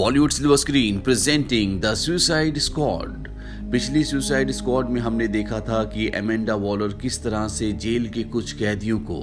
Bollywood silver screen presenting the suicide squad. पिछली suicide squad में हमने देखा था कि एमेंडा वॉलर किस तरह से जेल के कुछ कैदियों को,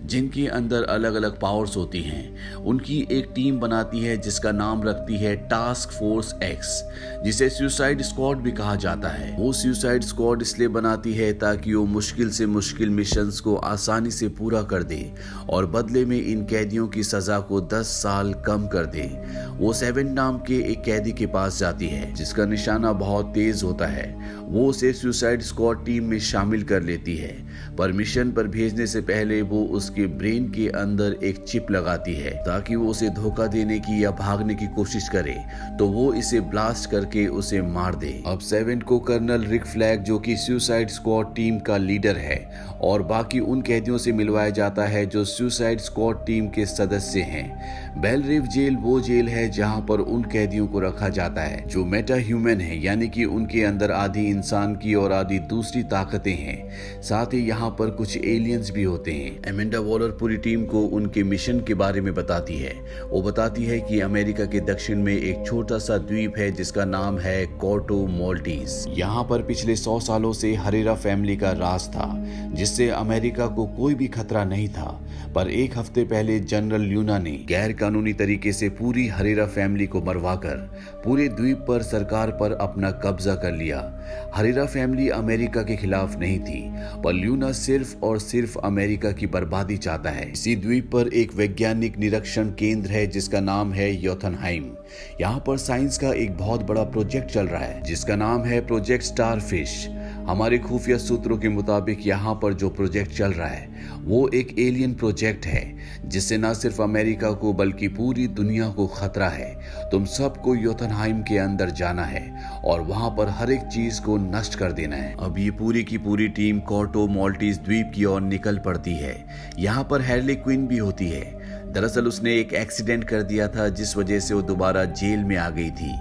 जिनके अंदर अलग अलग पावर्स होती हैं, उनकी एक टीम बनाती है जिसका नाम रखती है टास्क फोर्स एक्स, जिसे सुसाइड स्क्वाड भी कहा जाता है। वो सुसाइड स्क्वाड इसलिए बनाती है ताकि वो मुश्किल से मुश्किल मिशंस को आसानी से पूरा कर दे और बदले में इन कैदियों की सजा को 10 साल कम कर दे। वो 7 नाम के एक कैदी के पास जाती है जिसका निशाना बहुत तेज होता है। वो उसे सुसाइड स्क्वाड टीम में शामिल कर लेती है, पर मिशन पर भेजने से पहले वो उसके ब्रेन के अंदर एक चिप लगाती है ताकि वो उसे धोखा देने की या भागने की कोशिश करे तो वो इसे ब्लास्ट करके उसे मार दे। अब 7 को कर्नल रिक फ्लैग, जो कि सुसाइड स्क्वाड टीम का लीडर है, और बाकी उन कैदियों से मिलवाया जाता है जो सुसाइड स्क्वाड टीम के सदस्य हैं। बेल रिव जेल वो जेल है जहां पर उन कैदियों को रखा जाता है जो मेटा ह्यूमन है, यानी कि उनके अंदर आधी इंसान की और आधी दूसरी ताकतें हैं। साथ ही यहाँ पर कुछ एलियंस भी होते हैं। एमेंडा वॉलर पूरी टीम को उनके मिशन के बारे में बताती है। वो बताती है कि अमेरिका के दक्षिण में एक छोटा सा द्वीप है जिसका नाम है कोर्टो मोल्टीज। यहाँ पर पिछले 100 सालों से हरेरा फैमिली का राज था, जिससे अमेरिका को कोई भी खतरा नहीं था। पर एक हफ्ते पहले जनरल ल्यूना ने गैर कानूनी तरीके से पूरी हरेरा फैमिली को मरवाकर पूरे द्वीप पर सरकार पर अपना कब्जा कर लिया। हरेरा फैमिली अमेरिका के खिलाफ नहीं थी, पर ल्यूना सिर्फ और सिर्फ अमेरिका की बर्बादी चाहता है। इसी द्वीप पर एक वैज्ञानिक निरीक्षण केंद्र है जिसका नाम है योथनहाइम। यहाँ पर साइंस का एक बहुत बड़ा प्रोजेक्ट चल रहा है जिसका नाम है प्रोजेक्ट स्टारफिश। हमारे खुफिया सूत्रों के मुताबिक यहाँ पर जो प्रोजेक्ट चल रहा है वो एक एलियन प्रोजेक्ट है जिससे न सिर्फ अमेरिका को बल्कि पूरी दुनिया को खतरा है। तुम सबको योथनहाइम के अंदर जाना है और वहां पर हर एक चीज को नष्ट कर देना है। अब ये पूरी की पूरी टीम कोर्टो मोल्टीज द्वीप की ओर निकल पड़ती है। यहाँ पर हैर्ले क्विन भी होती है। दरअसल उसने एक एक्सीडेंट कर दिया था जिस वजह से वो दोबारा जेल में आ गई थी।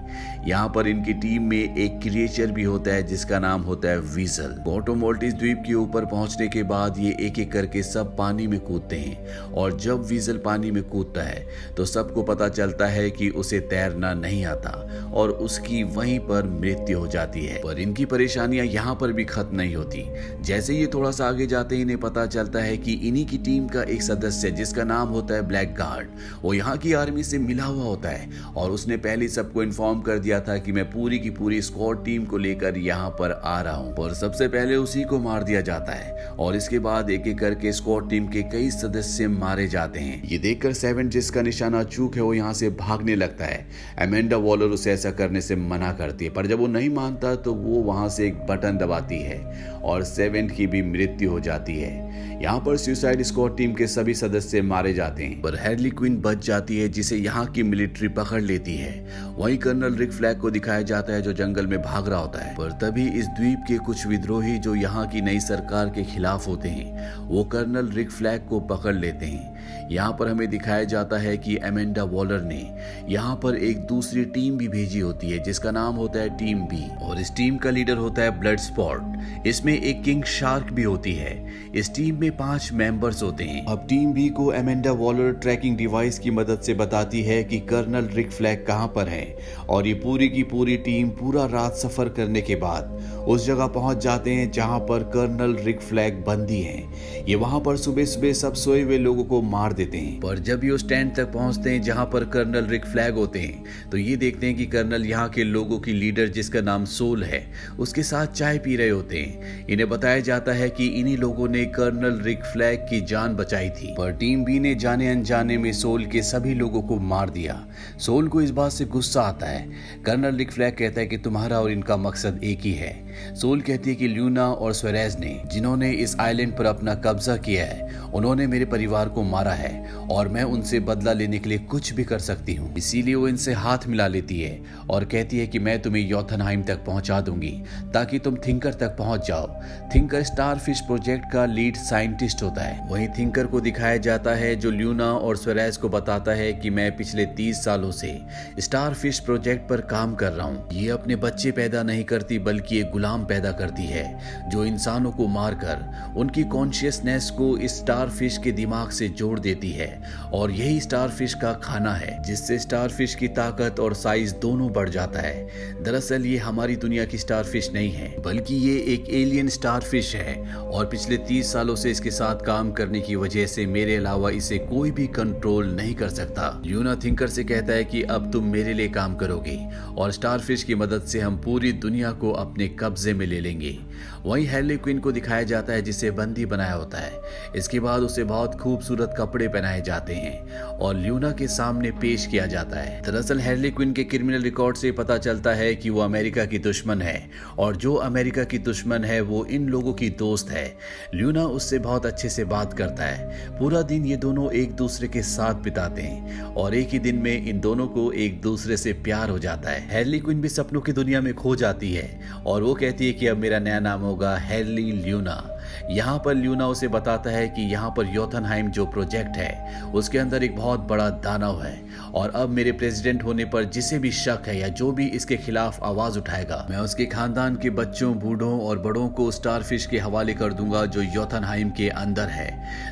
यहाँ पर इनकी टीम में एक क्रिएचर भी होता है जिसका नाम होता है वीजल। कोर्टो मोल्टीज द्वीप के ऊपर पहुंचने के बाद ये एक एक करके सब पानी में कूदते हैं और जब वीजल पानी में कूदता है तो सबको पता चलता है कि उसे तैरना नहीं आता और उसकी वहीं पर मृत्यु हो जाती है। पर इनकी परेशानियां यहाँ पर भी खत्म नहीं होती। जैसे ये थोड़ा सा आगे जाते ही इन्हें पता चलता है कि इन्हीं की टीम का एक सदस्य जिसका नाम होता है ब्लैक गार्ड, वो यहाँ की आर्मी से मिला हुआ होता है और उसने पहले सबको इन्फॉर्म कर दिया था कि मैं पूरी की पूरी स्क्वाड टीम को लेकर यहाँ पर आ रहा हूँ। पर सबसे पहले उसी को मार दिया जाता है और इसके बाद एक एक करके स्क्वाड टीम के कई सदस्य मारे जाते हैं। ये देखकर 7, जिसका निशाना चूक है, वो यहाँ से भागने लगता है। एमेंडा वॉलर उसे ऐसा करने से मना करती है, पर जब वो नहीं मानता तो वो वहां से एक बटन दबाती है और 7 की भी मृत्यु हो जाती है। यहाँ पर सुसाइड स्क्वाड टीम के सभी सदस्य मारे जाते हैं, पर हैर्ली क्विन बच जाती है जिसे यहाँ की मिलिट्री पकड़ लेती है। वहीं कर्नल रिक फ्लैग को दिखाया जाता है जो जंगल में भाग रहा होता है। पर तभी इस द्वीप के कुछ विद्रोही जो यहाँ की नई सरकार के खिलाफ होते हैं वो कर्नल रिक फ्लैग को पकड़ लेते हैं। यहाँ पर हमें दिखाया जाता है कि एमेंडा वॉलर ने यहाँ पर एक दूसरी टीम भी भेजी होती है जिसका नाम होता है टीम बी, और इस टीम का लीडर होता है ब्लड स्पॉट। इसमें एक किंग शार्क भी होती है। इस टीम में 5 मेंबर्स होते हैं। अब टीम बी को एमेंडा वॉलर ट्रैकिंग डिवाइस की मदद से बताती है कि कर्नल रिक फ्लैग कहाँ पर है, और ये पूरी की पूरी टीम पूरा रात सफर करने के बाद उस जगह पहुंच जाते हैं जहां पर कर्नल रिक फ्लैग बंदी हैं। ये वहां पर सुबह सुबह सब सोए हुए लोगों को मार देते हैं। पर जब ये उस टेंट तक पहुंचते हैं जहां पर कर्नल रिक फ्लैग होते हैं तो ये देखते हैं कि कर्नल यहाँ के लोगों की लीडर जिसका नाम सोल है उसके साथ चाय पी रहे होते हैं। इन्हें बताया जाता है कि इन्हीं लोगों ने कर्नल रिक फ्लैग की जान बचाई थी, पर टीम बी ने जाने अनजाने में सोल के सभी लोगों को मार दिया। सोल को इस बात से गुस्सा आता है। कर्नल रिक फ्लैग कहता है कि तुम्हारा और इनका मकसद एक ही है। सोल कहती है कि ल्यूना और स्वेरेज ने, जिन्होंने इस आइलैंड पर अपना कब्जा किया है, उन्होंने मेरे परिवार को मारा है और मैं उनसे बदला लेने के लिए कुछ भी कर सकती हूँ। इसीलिए वो इनसे हाथ मिला लेती है और कहती है कि मैं तुम्हें योथनहाइम तक पहुंचा दूंगी ताकि तुम थिंकर तक पहुंच जाओ। थिंकर स्टारफिश प्रोजेक्ट का लीड साइंटिस्ट होता है। वहीं थिंकर को दिखाया जाता है जो ल्यूना और स्वेरेज को बताता है कि मैं पिछले 30 सालों से स्टारफिश प्रोजेक्ट पर काम कर रहा हूँ। ये अपने बच्चे पैदा नहीं करती बल्कि एक गुलाम पैदा करती है जो इंसानों को मारकर उनकी कॉन्शियसनेस को इस स्टारफिश के दिमाग से जोड़ देती है और यही स्टारफिश का खाना है, जिससे स्टारफिश की ताकत और साइज दोनों बढ़ जाता है। दरअसल ये हमारी दुनिया की स्टारफिश नहीं है, बल्कि ये एक एलियन स्टारफिश है और पिछले 30 सालों से इसके साथ काम करने की वजह से मेरे अलावा इसे कोई भी कंट्रोल नहीं कर सकता। ल्यूना थिंकर से कहता है कि अब तुम मेरे लिए काम करोगे और स्टारफिश की मदद से हम पूरी दुनिया को अपने कब्जे में ले लेंगे। वहीं हैर्ली क्विन को दिखाया जाता है जिसे बंदी बनाया होता है। इसके बाद उसे बहुत खूबसूरत कपड़े पहनाए जाते हैं और ल्यूना के सामने पेश किया जाता है। दरअसल हैर्ली क्विन के क्रिमिनल रिकॉर्ड से पता चलता है कि वो अमेरिका की दुश्मन है और जो अमेरिका की दुश्मन है वो इन लोगों की दोस्त है। ल्यूना उससे बहुत अच्छे से बात करता है। पूरा दिन ये दोनों एक दूसरे के साथ बिताते हैं और एक ही दिन में इन दोनों को एक दूसरे से प्यार हो जाता है। हैर्ली क्विन भी सपनों की दुनिया में खो जाती है और वो कहती है कि अब मेरा नया नाम होगा हैर्ली ल्यूना। यहाँ पर ल्यूना उसे बताता है कि यहाँ पर योथनहाइम जो प्रोजेक्ट है उसके अंदर एक बहुत बड़ा दानव है और अब मेरे प्रेसिडेंट होने पर जिसे भी शक है या जो भी इसके खिलाफ आवाज उठाएगा, मैं उसके खानदान के बच्चों, बूढ़ों और बड़ों को स्टारफिश के हवाले कर दूंगा जो योथनहाइम के अंदर है।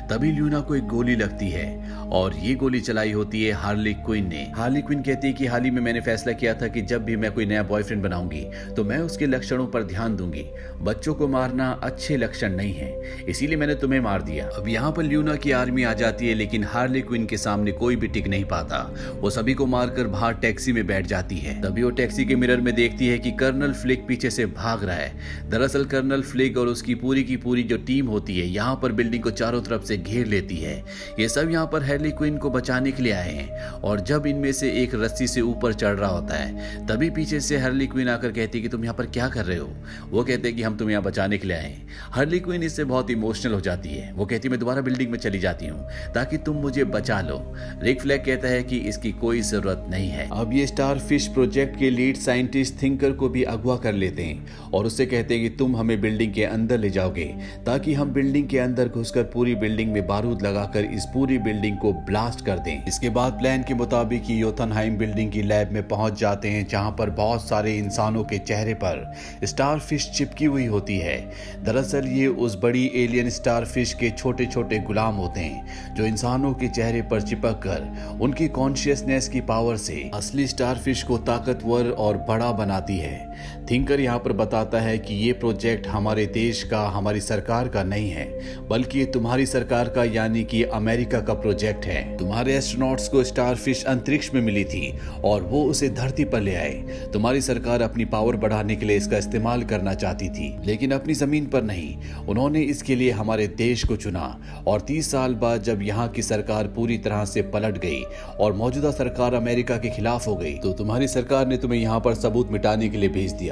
तभी ल्यूना को एक गोली लगती है और ये गोली चलाई होती है हार्ली क्विन ने। हार्ली क्विन कहती है कि हाल ही में मैंने फैसला किया था कि जब भी मैं कोई नया बॉयफ्रेंड बनाऊंगी तो मैं उसके लक्षणों पर ध्यान दूंगी। बच्चों को मारना अच्छे लक्षण नहीं है, इसीलिए मैंने तुम्हें मार दिया। अब यहाँ पर ल्यूना की आर्मी आ जाती है, लेकिन हार्ली क्विन के सामने कोई भी टिक नहीं पाता। वो सभी को मारकर बाहर टैक्सी में बैठ जाती है। तभी वो टैक्सी के मिरर में देखती है कि कर्नल फ्लिक पीछे से भाग रहा है। दरअसल कर्नल फ्लिक और उसकी पूरी की पूरी जो टीम होती है यहाँ पर बिल्डिंग को चारों तरफ से घेर लेती है। ये सब यहाँ पर हैर्ली क्विन को बचाने के लिए आए हैं और जब इनमें से एक रस्सी से ऊपर चढ़ रहा होता है तभी पीछे से हार्ली क्विन आकर कहती है कि तुम यहाँ पर क्या कर रहे हो। वो कहते हैं कि हम तुम्हें यहाँ बचाने के लिए आए हैं। हार्ली क्विन इससे बहुत इमोशनल हो जाती है। वो कहती है मैं दोबारा बिल्डिंग में चली जाती हूँ ताकि तुम मुझे बचा लो। रिक फ्लैग कहता है कि इसकी कोई जरूरत नहीं है। अब ये स्टारफिश प्रोजेक्ट के लीड साइंटिस्ट थिंकर को भी अगवा कर लेते हैं और उससे कहते हैं कि तुम हमें बिल्डिंग के अंदर ले जाओगे ताकि हम बिल्डिंग के अंदर घुसकर पूरी बिल्डिंग में बारूद लगाकर इस पूरी बिल्डिंग को ब्लास्ट कर दें। इसके बाद प्लान के मुताबिक योथनहाइम बिल्डिंग की लैब में पहुंच जाते हैं जहां पर बहुत सारे इंसानों के चेहरे पर स्टारफिश चिपकी हुई होती है। दरअसल ये उस बड़ी एलियन स्टारफिश के छोटे छोटे गुलाम होते हैं जो इंसानों के चेहरे पर चिपक कर उनकी कॉन्शियसनेस की पावर से असली स्टारफिश को ताकतवर और बड़ा बनाती है। थिंकर यहाँ पर बताता है कि ये प्रोजेक्ट हमारे देश का, हमारी सरकार का नहीं है, बल्कि ये तुम्हारी सरकार का यानी कि अमेरिका का प्रोजेक्ट है। तुम्हारे एस्ट्रोनॉट्स को स्टारफिश अंतरिक्ष में मिली थी और वो उसे धरती पर ले आए। तुम्हारी सरकार अपनी पावर बढ़ाने के लिए इसका इस्तेमाल करना चाहती थी, लेकिन अपनी जमीन पर नहीं। उन्होंने इसके लिए हमारे देश को चुना और 30 साल बाद जब यहाँ की सरकार पूरी तरह से पलट गई और मौजूदा सरकार अमेरिका के खिलाफ हो गई तो तुम्हारी सरकार ने तुम्हें यहाँ पर सबूत मिटाने के लिए भेज दिया।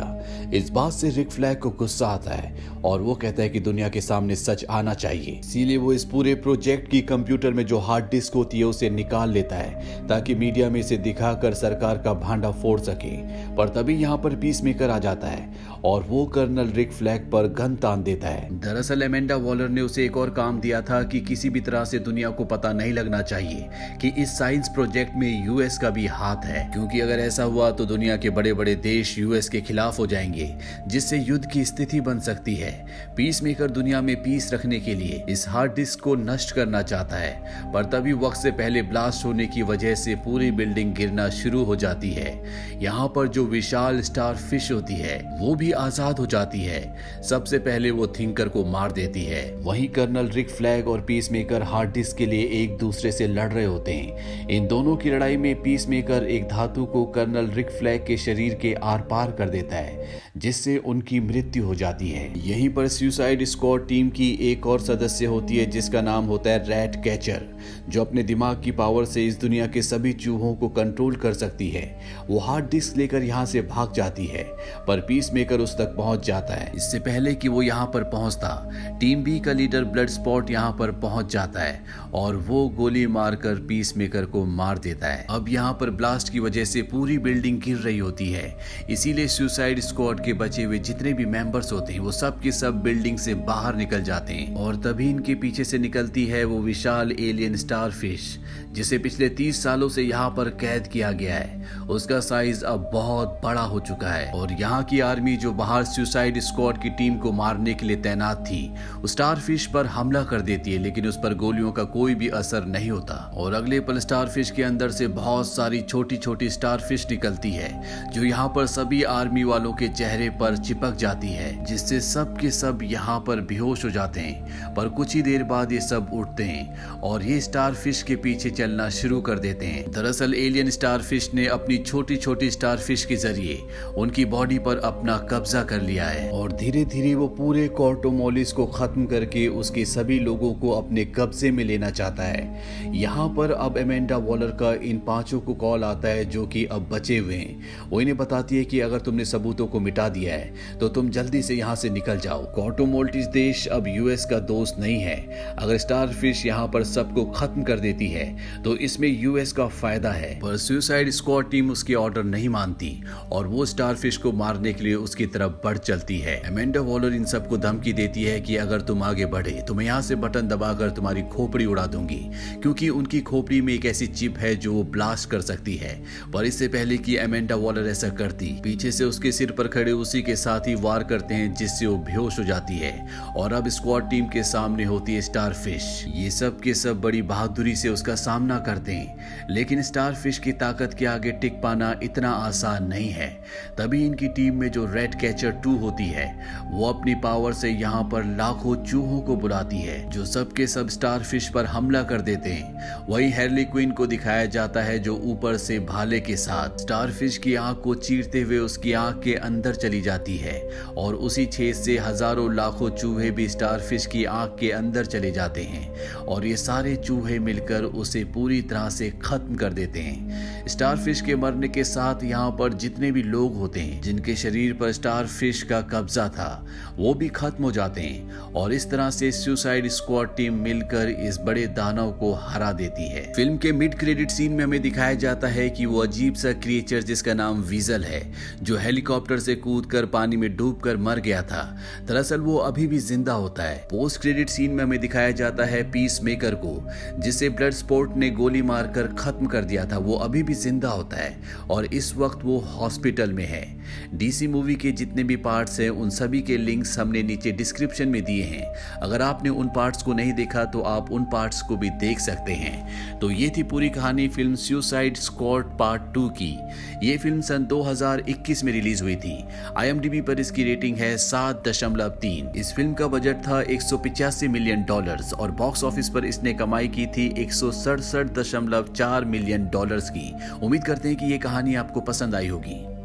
इस बात से रिक फ्लैग को गुस्सा आता है और वो कहता है कि दुनिया के सामने सच आना चाहिए। इसीलिए वो इस पूरे प्रोजेक्ट की कंप्यूटर में जो हार्ड डिस्क होती है उसे निकाल लेता है ताकि मीडिया में इसे दिखाकर सरकार का भांडा फोड़ सके। पर तभी यहाँ पर पीस मेकर आ जाता है और वो कर्नल रिक फ्लैग पर गन तान देता है। दरअसल एमेंडा वॉलर ने उसे एक और काम दिया था कि किसी भी तरह से दुनिया को पता नहीं लगना चाहिए कि इस साइंस प्रोजेक्ट में यूएस का भी हाथ है, क्योंकि अगर ऐसा हुआ तो दुनिया के बड़े बड़े देश यूएस के खिलाफ हो जाएंगे जिससे युद्ध की स्थिति बन सकती है। पीस मेकर दुनिया में पीस रखने के लिए इस हार्ड डिस्क को नष्ट करना चाहता है, पर तभी वक्त से पहले ब्लास्ट होने की वजह से पूरी बिल्डिंग गिरना शुरू हो जाती है। यहाँ पर जो विशाल स्टार फिश होती है वो भी आजाद हो जाती है। सबसे पहले वो थिंकर को मार देती है। वहीं कर्नल रिक फ्लैग और पीस मेकर हार्ड डिस्क के लिए एक दूसरे से लड़ रहे होते हैं। इन दोनों की लड़ाई में पीस मेकर एक धातु को कर्नल रिक फ्लैग के शरीर के आर पार कर देता है जिससे उनकी मृत्यु हो जाती है। यहीं पर सुसाइड स्क्वाड टीम की एक और सदस्य होती है जिसका नाम होता है रैट कैचर, जो अपने दिमाग की पावर से इस दुनिया के सभी चूहों को कंट्रोल कर सकती है। वो हार्ड डिस्क लेकर यहाँ से भाग जाती है पर पीस मेकर उस तक पहुंच जाता है। इससे पहले कि वो यहाँ पर पहुंचता था, टीम बी का लीडर ब्लड स्पॉट यहाँ पर पहुंच जाता है और वो गोली मारकर पीसमेकर को मार देता है। अब यहाँ पर ब्लास्ट की वजह से पूरी बिल्डिंग गिर रही होती है, इसीलिए सुसाइड स्क्वाड के बचे हुए जितने भी मेंबर्स होते हैं वो सब के सब बिल्डिंग से बाहर निकल जाते हैं और तभी इनके पीछे से निकलती है वो विशाल एलियन स्टारफिश जिसे पिछले 30 सालों से यहाँ पर कैद किया गया है। उसका साइज अब बहुत बड़ा हो चुका है और यहाँ की आर्मी जो बाहर सुसाइड स्क्वाड की टीम को मारने के लिए तैनात थी उस स्टारफिश पर हमला कर देती है, लेकिन उस पर गोलियों का कोई भी असर नहीं होता और अगले पल स्टारफिश के अंदर से बहुत सारी छोटी छोटी स्टारफिश निकलती है जो यहाँ पर सभी आर्मी वालों के चेहरे पर चिपक जाती है, जिससे सब के सब यहाँ पर बेहोश हो जाते हैं। पर कुछ ही देर बाद ये सब उठते हैं और ये स्टारफिश के पीछे चलना शुरू कर देते हैं। दरअसल एलियन स्टारफिश ने अपनी छोटी छोटी स्टारफिश के जरिए उनकी बॉडी पर अपना कब्जा कर लिया है और धीरे धीरे वो पूरे कॉर्टोमोलिस को खत्म करके उसके सभी लोगों को अपने कब्जे में लेना चाहता है। यहाँ पर अब एमेंडा वॉलर का इन पांचों को कॉल आता है जो कि अब बचे हुए हैं। वो इन्हें बताती है कि अगर तुमने सबूतों को मिटा दिया है तो तुम जल्दी से यहाँ से निकल जाओ। कॉर्टोमोल्टिस देश अब यूएस का दोस्त नहीं है। अगर स्टारफिश यहाँ पर सबको खत्म कर देती है तो इसमें यूएस का फायदा है, पर सुसाइड स्क्वाड टीम उसके ऑर्डर नहीं मानती और वो स्टारफिश को मारने के लिए उसकी तरफ बढ़ चलती है। एमेंडा वॉलर इन सबको धमकी देती है कि अगर तुम आगे बढ़े तो मैं यहाँ से बटन दबाकर तुम्हारी खोपड़ी उड़ा दूंगी, क्योंकि उनकी खोपड़ी में एक ऐसी चिप है जो वो ब्लास्ट कर सकती है। पर इससे पहले कि एमेंडा वॉलर ऐसा करती, पीछे से उसके सिर पर खड़े उसी के साथ ही वार करते हैं जिससे वो बेहोश हो जाती है और अब स्क्वाड टीम के सामने होती है स्टारफिश। ये सब के सब बड़ी बहादुरी से उसका सामना करते हैं, लेकिन स्टारफिश की ताकत के आगे टिक पाना इतना आसान नहीं है। तभी इनकी टीम में जो रेड कैचर 2 होती है वो अपनी पावर से यहाँ पर लाखों चूहों को बुलाती है जो सब के सब स्टारफिश पर हमला कर देते हैं। वही हैर्ली क्विन को दिखाया जाता है जो ऊपर से भाले के साथ स्टारफिश की आंख को चीरते हुए उसकी आंख के अंदर चली जाती है और उसी छेद से हजारों लाखों चूहे भी स्टारफिश की आंख के अंदर चले जाते हैं और ये सारे चूहे मिलकर उसे पूरी तरह से खत्म कर देते हैं। स्टारफिश के मरने के साथ यहाँ पर जितने भी लोग होते हैं जिनके शरीर पर स्टारफिश का कब्जा था वो भी खत्म हो जाते हैं और इस तरह से सुसाइड स्क्वाड टीम मिलकर इस बड़े दानव को हरा देती है। फिल्म के मिड क्रेडिट सीन में हमें दिखाया जाता है कि वो अजीब सा क्रिएचर जिसका नाम वीजल है जो हेलीकॉप्टर से कूदकर पानी में डूबकर मर गया था, दरअसल वो अभी भी जिंदा होता है। पोस्ट क्रेडिट सीन में हमें दिखाया जाता है पीस मेकर को जिसे ब्लड स्पॉट ने गोली मारकर खत्म कर दिया था, वो अभी भी जिंदा होता है और इस वक्त वो हॉस्पिटल में है। डीसी मूवी के जितने भी पार्ट्स हैं उन सभी के लिंक्स हमने नीचे डिस्क्रिप्शन में दिए हैं। अगर आपने उन पार्ट्स को नहीं देखा तो आप उन पार्ट्स को भी देख सकते हैं। तो ये थी पूरी कहानी फिल्म सुसाइड स्क्वाड पार्ट 2 की। ये फिल्म सन 2021 में रिलीज हुई थी। IMDb पर इसकी रेटिंग है 7.3। इस फिल्म का बजट था $185 मिलियन और बॉक्स ऑफिस पर इसने कमाई की थी $167.4 मिलियन की। उम्मीद करते हैं कि ये कहानी आपको पसंद आई होगी।